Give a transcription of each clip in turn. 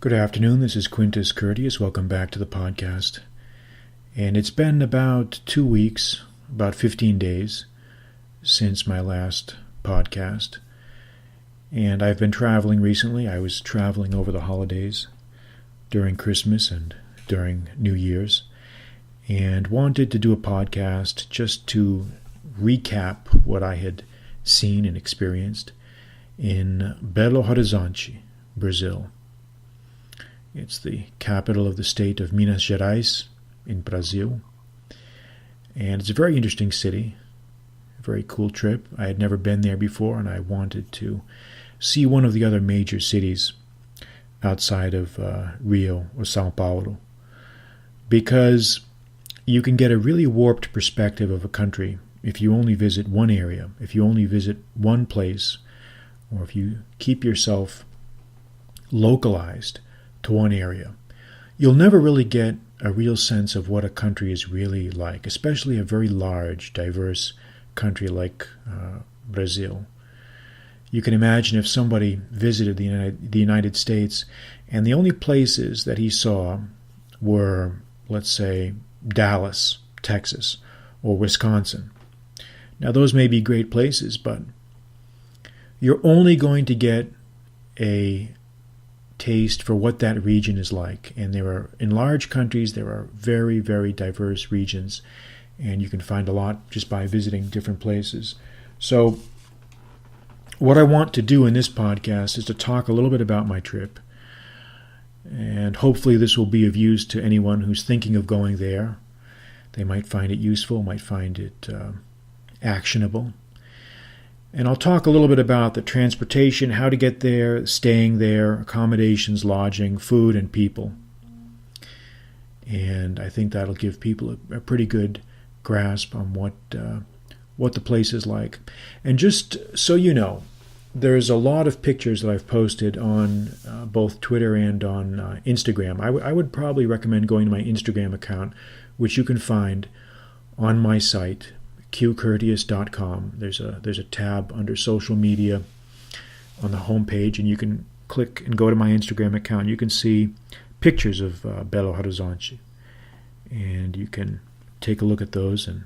Good afternoon, this is Quintus Curtius. Welcome back to the podcast. And it's been about 2 weeks, about 15 days, since my last podcast. And I've been traveling recently. I was traveling over the holidays during Christmas and during New Year's, and wanted to do a podcast just to recap what I had seen and experienced in Belo Horizonte, Brazil. It's the capital of the state of Minas Gerais in Brazil. And it's a very interesting city, a very cool trip. I had never been there before, and I wanted to see one of the other major cities outside of Rio or Sao Paulo, because you can get a really warped perspective of a country if you only visit one area, if you only visit one place, or if you keep yourself localized to one area. You'll never really get a real sense of what a country is really like, especially a very large, diverse country like Brazil. You can imagine if somebody visited the United States and the only places that he saw were, let's say, Dallas, Texas, or Wisconsin. Now, those may be great places, but you're only going to get a taste for what that region is like. And in large countries, there are very, very diverse regions, and you can find a lot just by visiting different places. So what I want to do in this podcast is to talk a little bit about my trip, and hopefully this will be of use to anyone who's thinking of going there. They might find it useful, might find it actionable. And I'll talk a little bit about the transportation, how to get there, staying there, accommodations, lodging, food, and people. And I think that'll give people a pretty good grasp on what the place is like. And just so you know, there's a lot of pictures that I've posted on both Twitter and on Instagram. I would probably recommend going to my Instagram account, which you can find on my site, qcurtius.com. There's a tab under social media on the homepage, and you can click and go to my Instagram account. You can see pictures of Belo Horizonte, and you can take a look at those and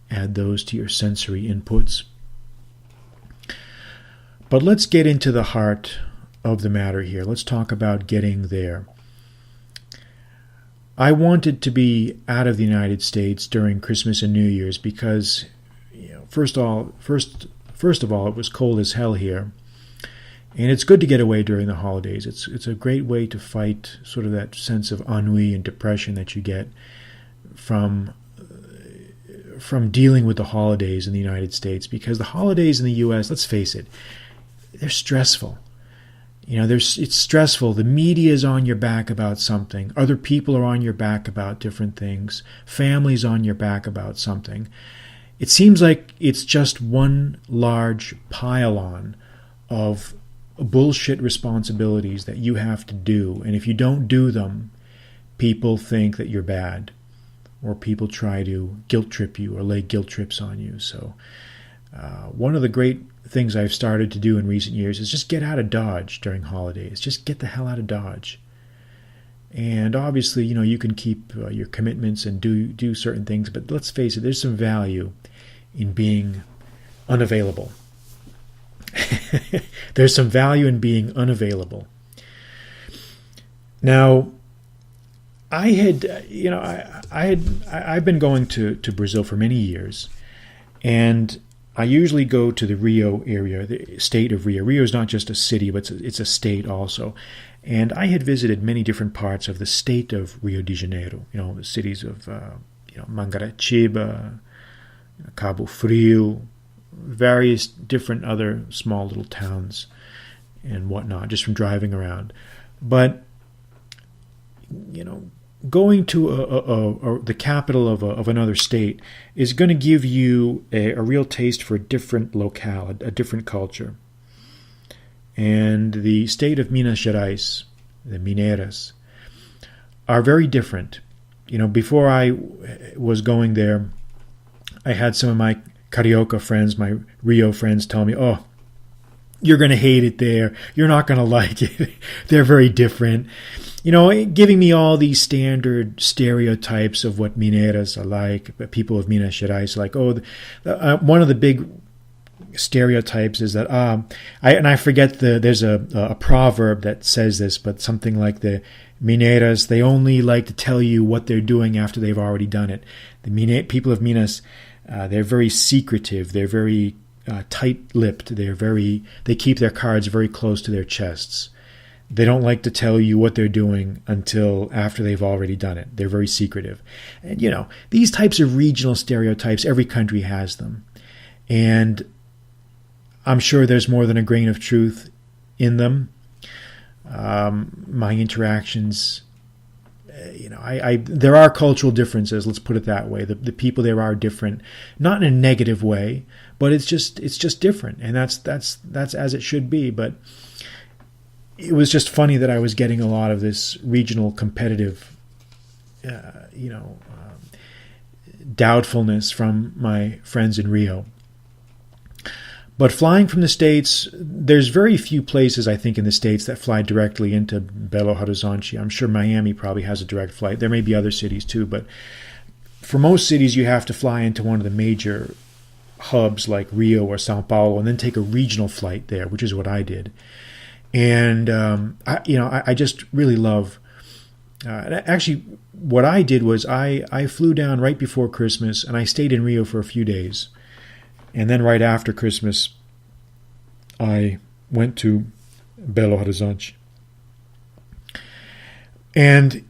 add those to your sensory inputs. But let's get into the heart of the matter here. Let's talk about getting there. I wanted to be out of the United States during Christmas and New Year's because, first of all, it was cold as hell here, and it's good to get away during the holidays. It's a great way to fight sort of that sense of ennui and depression that you get from dealing with the holidays in the United States, because the holidays in the U.S., let's face it, they're stressful. It's stressful. The media is on your back about something. Other people are on your back about different things. Family's on your back about something. It seems like it's just one large pile-on of bullshit responsibilities that you have to do. And if you don't do them, people think that you're bad, or people try to guilt trip you or lay guilt trips on you. So one of the great things I've started to do in recent years is just get out of Dodge during holidays. Just get the hell out of Dodge. And obviously, you can keep your commitments and do certain things, but let's face it, there's some value in being unavailable. There's some value in being unavailable. Now, I've been going to Brazil for many years, and I usually go to the Rio area, the state of Rio. Rio is not just a city, but it's a state also. And I had visited many different parts of the state of Rio de Janeiro, the cities of Mangaratiba, Cabo Frio, various different other small little towns and whatnot, just from driving around. But, going to the capital of another state is going to give you a real taste for a different locale, a different culture. And the state of Minas Gerais, the Mineiras, are very different. Before I was going there, I had some of my Carioca friends, my Rio friends, tell me, "Oh, You're going to hate it there. You're not going to like it. They're very different. Giving me all these standard stereotypes of what Mineiras are like, people of Minas Gerais, like, one of the big stereotypes is that, I forget there's a proverb that says this, but something like the Mineiras, they only like to tell you what they're doing after they've already done it. The people of Minas, they're very secretive. They're very tight-lipped. They keep their cards very close to their chests. They don't like to tell you what they're doing until after they've already done it. They're very secretive. And, these types of regional stereotypes, every country has them. And I'm sure there's more than a grain of truth in them. My interactions, there are cultural differences, let's put it that way. The people there are different, not in a negative way, but it's just different. And that's as it should be. But it was just funny that I was getting a lot of this regional competitive, doubtfulness from my friends in Rio. But flying from the States, there's very few places, I think, in the States that fly directly into Belo Horizonte. I'm sure Miami probably has a direct flight. There may be other cities too, but for most cities, you have to fly into one of the major hubs like Rio or Sao Paulo and then take a regional flight there, which is what I did. And, I just really love, actually, what I did was I flew down right before Christmas and I stayed in Rio for a few days. And then right after Christmas, I went to Belo Horizonte. And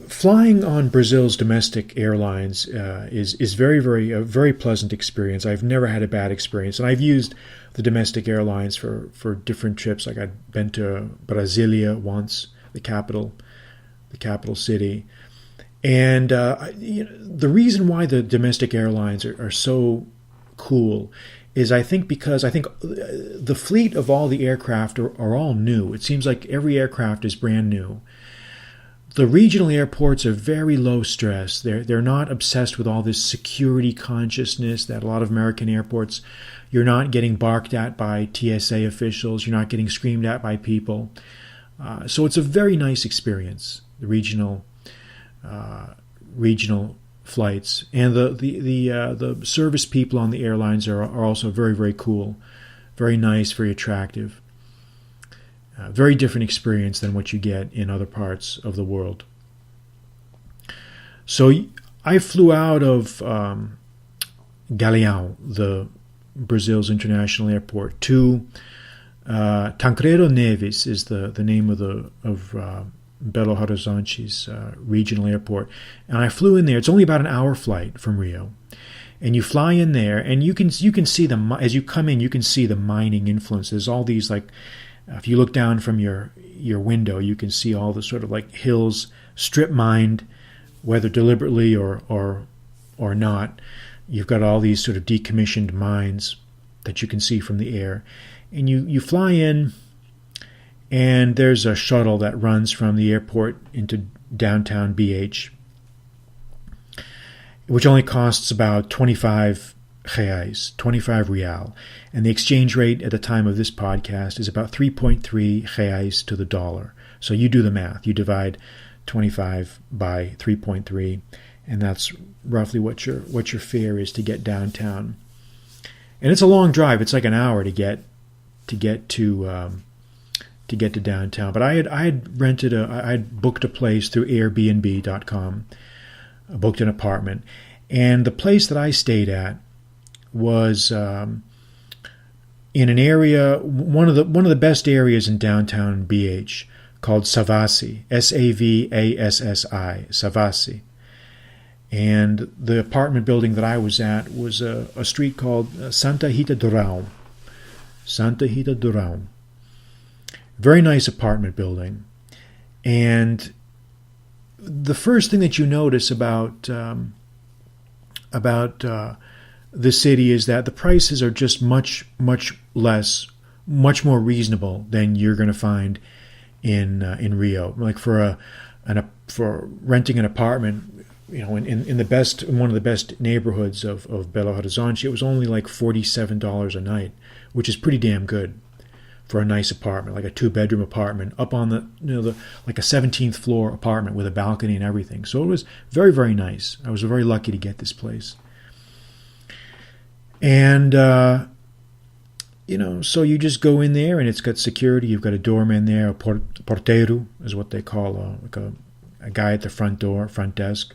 flying on Brazil's domestic airlines is very, a very pleasant experience. I've never had a bad experience. And I've used the domestic airlines for different trips. Like I'd been to Brasilia once, the capital city. And the reason why the domestic airlines are so cool is I think the fleet of all the aircraft are all new. It seems like every aircraft is brand new. The regional airports are very low stress. They're not obsessed with all this security consciousness that a lot of American airports. You're not getting barked at by TSA officials. You're not getting screamed at by people. So it's a very nice experience. The regional flights, and the service people on the airlines are also very, very cool, very nice, very attractive. Very different experience than what you get in other parts of the world. So I flew out of Galeão, the Brazil's international airport, to Tancredo Neves is the name of Belo Horizonte's regional airport, and I flew in there. It's only about an hour flight from Rio, and you fly in there, and you can see as you come in, you can see the mining influences. All these, like, if you look down from your window, you can see all the sort of like hills strip mined, whether deliberately or not. You've got all these sort of decommissioned mines that you can see from the air, and you fly in. And there's a shuttle that runs from the airport into downtown BH, which only costs about 25 reais, 25 real. And the exchange rate at the time of this podcast is about 3.3 reais to the dollar. So you do the math. You divide 25 by 3.3, and that's roughly what your fare is to get downtown. And it's a long drive. It's like an hour to get to downtown. But I had booked a place through Airbnb.com. I booked an apartment, and the place that I stayed at was in an area, one of the best areas in downtown BH, called Savassi, Savassi, Savassi. And the apartment building that I was at was a street called Santa Rita Durão. Santa Rita Durão. Very nice apartment building. And the first thing that you notice about the city is that the prices are just much less, much more reasonable than you're going to find in Rio. Like for renting an apartment, in one of the best neighborhoods of Belo Horizonte, it was only like $47 a night, which is pretty damn good for a nice apartment, like a 2-bedroom apartment up on like a 17th floor apartment with a balcony and everything. So it was very, very nice. I was very lucky to get this place. And, so you just go in there and it's got security. You've got a doorman there, a portero is what they call a guy at the front desk.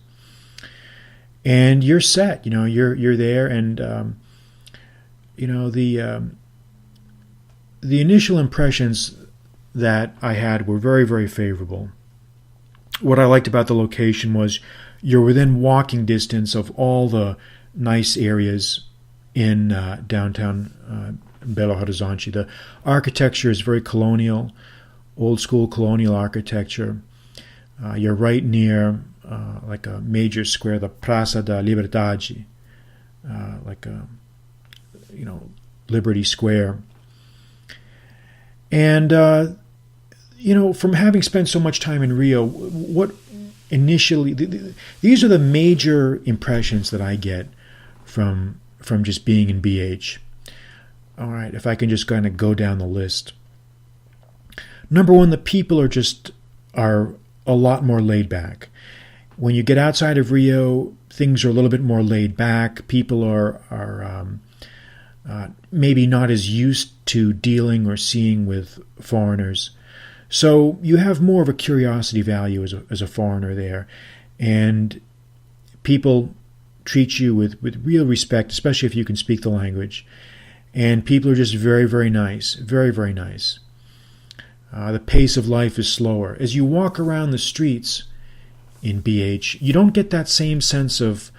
And you're set, you're there, and the initial impressions that I had were very, very favorable. What I liked about the location was you're within walking distance of all the nice areas in downtown Belo Horizonte. The architecture is very colonial, old school colonial architecture. You're right near like a major square, the Praça da Liberdade, like a Liberty Square. And from having spent so much time in Rio, what initially these are the major impressions that I get from just being in BH. All right, if I can just kind of go down the list. Number one, the people are a lot more laid back. When you get outside of Rio, things are a little bit more laid back. People are maybe not as used to dealing or seeing with foreigners. So you have more of a curiosity value as a foreigner there. And people treat you with real respect, especially if you can speak the language. And people are just very, very nice, very, very nice. The pace of life is slower. As you walk around the streets in BH, you don't get that same sense of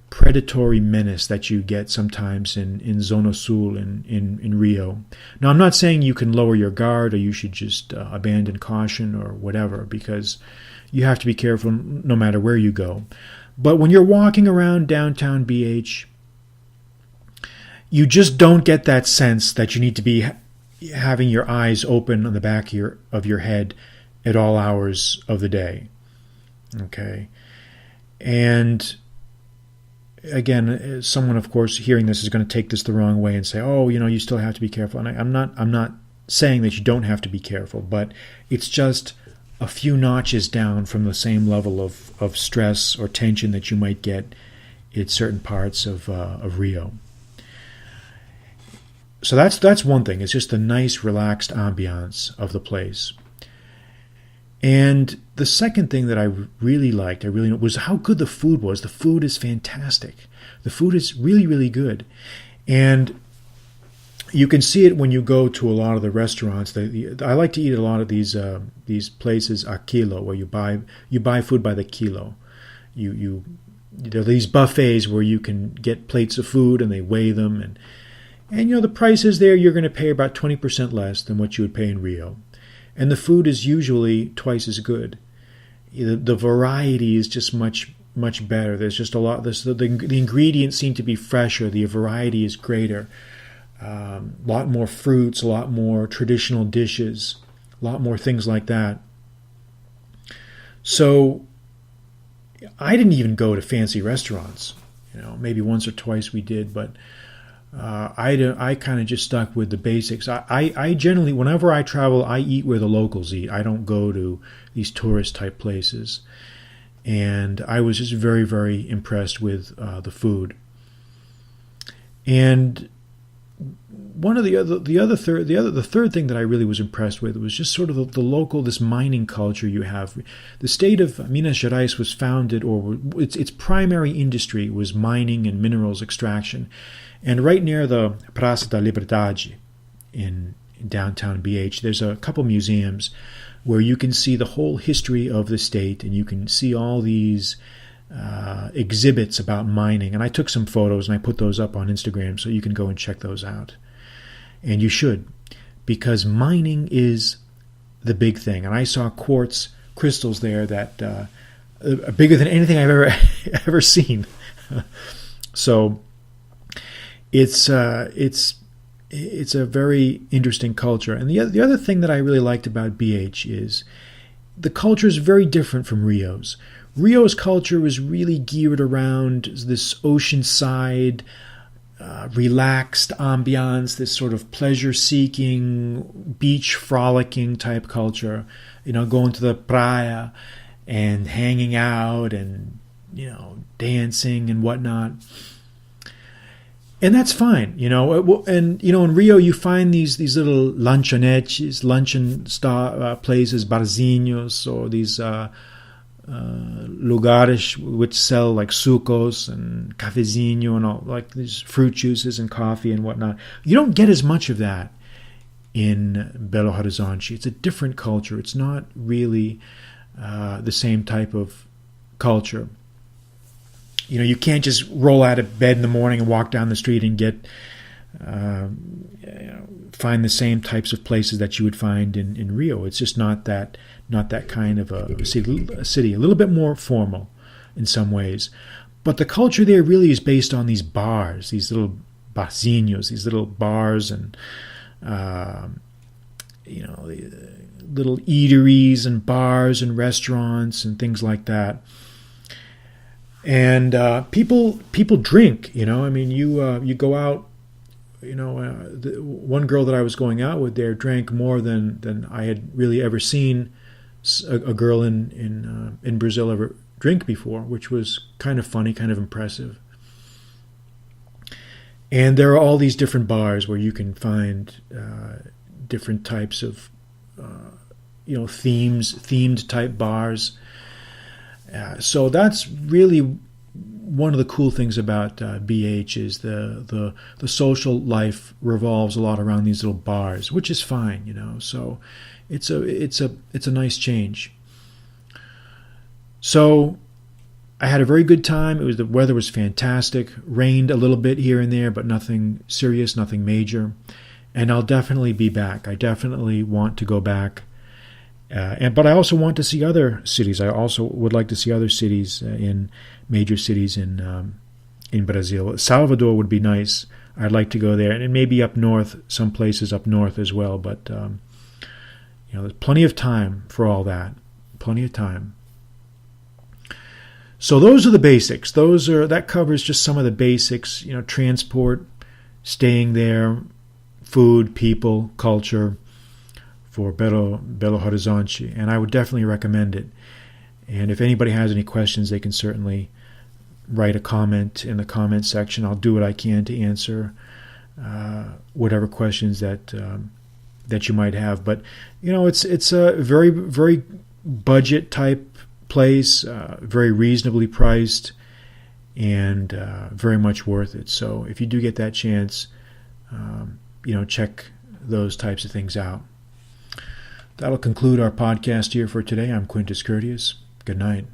predatory menace that you get sometimes in Zona Sul in Rio. Now, I'm not saying you can lower your guard or you should just abandon caution or whatever, because you have to be careful no matter where you go. But when you're walking around downtown BH, you just don't get that sense that you need to be having your eyes open on the back of your head at all hours of the day. Okay? And again, someone, of course, hearing this is going to take this the wrong way and say, "Oh, you still have to be careful." And I'm not saying that you don't have to be careful, but it's just a few notches down from the same level of stress or tension that you might get in certain parts of Rio. So that's one thing. It's just the nice, relaxed ambiance of the place. And the second thing that I really liked, was how good the food was. The food is fantastic. The food is really, really good. And you can see it when you go to a lot of the restaurants. I like to eat at a lot of these places a kilo, where you buy food by the kilo. There are these buffets where you can get plates of food and they weigh them, and the prices there, you're going to pay about 20% less than what you would pay in Rio. And the food is usually twice as good. The variety is just much, much better. There's just a lot. The ingredients seem to be fresher. The variety is greater. A lot more fruits, a lot more traditional dishes, a lot more things like that. So I didn't even go to fancy restaurants. Maybe once or twice we did, but I kind of just stuck with the basics. I generally, whenever I travel, I eat where the locals eat. I don't go to these tourist type places. And I was just very, very impressed with the food. And the third thing that I really was impressed with was just sort of the local, this mining culture you have. The state of Minas Gerais was founded, or its primary industry was mining and minerals extraction. And right near the Praça da Liberdade in downtown BH, there's a couple museums where you can see the whole history of the state, and you can see all these exhibits about mining. And I took some photos and I put those up on Instagram, so you can go and check those out. And you should, because mining is the big thing. And I saw quartz crystals there that are bigger than anything I've ever seen. So it's a very interesting culture. And the other thing that I really liked about BH is the culture is very different from Rio's. Rio's culture was really geared around this oceanside, relaxed ambiance, this sort of pleasure-seeking, beach frolicking type culture. Going to the playa and hanging out and dancing and whatnot. And that's fine, And in Rio you find these little lanchonetes, luncheon places, barzinhos, or these lugares which sell like sucos and cafezinho and all, like these fruit juices and coffee and whatnot. You don't get as much of that in Belo Horizonte. It's a different culture. It's not really the same type of culture. You can't just roll out of bed in the morning and walk down the street and get find the same types of places that you would find in Rio. It's just not that kind of a city. A little bit more formal in some ways, but the culture there really is based on these bars, these little barzinhos, these little bars and little eateries and bars and restaurants and things like that. And people drink. You go out. The one girl that I was going out with there drank more than I had really ever seen a girl in Brazil ever drink before, which was kind of funny, kind of impressive. And there are all these different bars where you can find different types of themed type bars. So that's really one of the cool things about BH is the social life revolves a lot around these little bars, which is fine, So it's a nice change. So I had a very good time. The weather was fantastic. Rained a little bit here and there, but nothing serious, nothing major. And I'll definitely be back. I definitely want to go back. But I also want to see other cities. I also would like to see other cities in major cities in Brazil. Salvador would be nice. I'd like to go there, and maybe up north, some places up north as well. But there's plenty of time for all that. Plenty of time. So those are the basics. That covers just some of the basics. Transport, staying there, food, people, culture. For Belo Horizonte, and I would definitely recommend it. And if anybody has any questions, they can certainly write a comment in the comment section. I'll do what I can to answer whatever questions that you might have. But it's a very, very budget type place, very reasonably priced, and very much worth it. So if you do get that chance, check those types of things out. That'll conclude our podcast here for today. I'm Quintus Curtius. Good night.